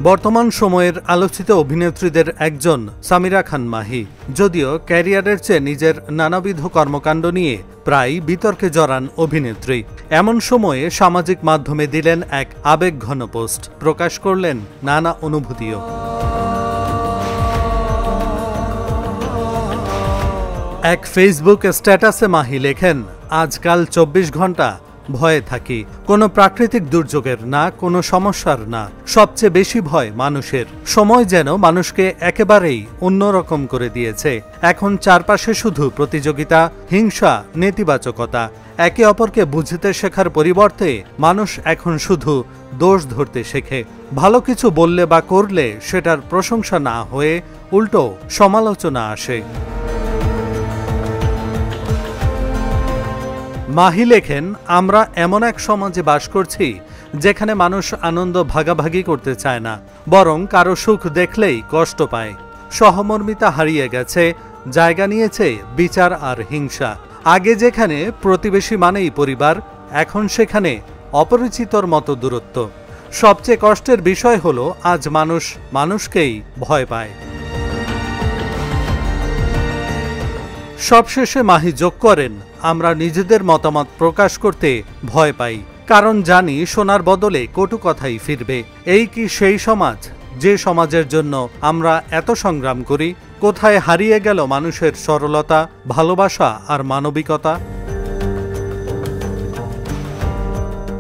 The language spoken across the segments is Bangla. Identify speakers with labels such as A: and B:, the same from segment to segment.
A: বর্তমান সময়ের আলোচিত অভিনেত্রীদের একজন সামিরা খান মাহি। যদিও ক্যারিয়ারের চেয়ে নিজের নানাবিধ কর্মকাণ্ড নিয়ে প্রায় বিতর্কে জড়ান অভিনেত্রী। এমন সময়ে সামাজিক মাধ্যমে দিলেন এক আবেগঘন পোস্ট, প্রকাশ করলেন নানা অনুভূতিও। এক ফেসবুক স্ট্যাটাসে মাহি লেখেন, আজকাল 24 ঘন্টা ভয়ে থাকি, কোনো প্রাকৃতিক দুর্যোগের না, কোনো সমস্যার না, সবচেয়ে বেশি ভয় মানুষের। সময় যেন মানুষকে একেবারেই অন্যরকম করে দিয়েছে। এখন চারপাশে শুধু প্রতিযোগিতা, হিংসা, নেতিবাচকতা। একে অপরকে বুঝতে শেখার পরিবর্তে মানুষ এখন শুধু দোষ ধরতে শেখে। ভালো কিছু বললে বা করলে সেটার প্রশংসা না হয়ে উল্টো সমালোচনা আসে। মাহি লেখেন, আমরা এমন এক সমাজে বাস করছি যেখানে মানুষ আনন্দ ভাগাভাগি করতে চায় না, বরং কারো সুখ দেখলেই কষ্ট পায়। সহমর্মিতা হারিয়ে গেছে, জায়গা নিয়েছে বিচার আর হিংসা। আগে যেখানে প্রতিবেশী মানেই পরিবার, এখন সেখানে অপরিচিতর মতো দূরত্ব। সবচেয়ে কষ্টের বিষয় হলো আজ মানুষ মানুষকেই ভয় পায়। সবশেষে মাহি যোগ করেন, আমরা নিজেদের মতামত প্রকাশ করতে ভয় পাই, কারণ জানি শোনার বদলে কটু কথাই ফিরবে। এই কি সেই সমাজ, যে সমাজের জন্য আমরা এত সংগ্রাম করি? কোথায় হারিয়ে গেল মানুষের সরলতা, ভালোবাসা আর মানবিকতা?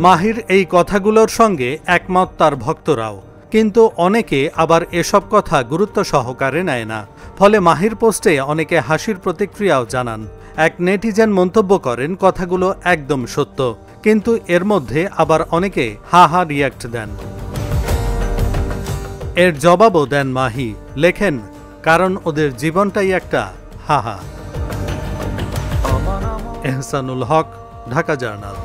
A: মাহির এই কথাগুলোর সঙ্গে একমত তার ভক্তরাও, কিন্তু অনেকে আবার এসব কথা গুরুত্ব সহকারে নেয় না। ফলে মাহির পোস্টে অনেকে হাসির প্রতিক্রিয়াও জানান। এক নেটিজেন মন্তব্য করেন, কথাগুলো একদম সত্য, কিন্তু এর মধ্যে আবার অনেকে হা হা রিয়্যাক্ট দেন। এর জবাবও দেন মাহি, লেখেন, কারণ ওদের জীবনটাই একটা হা হা। এহসানুল হক, ঢাকা জার্নাল।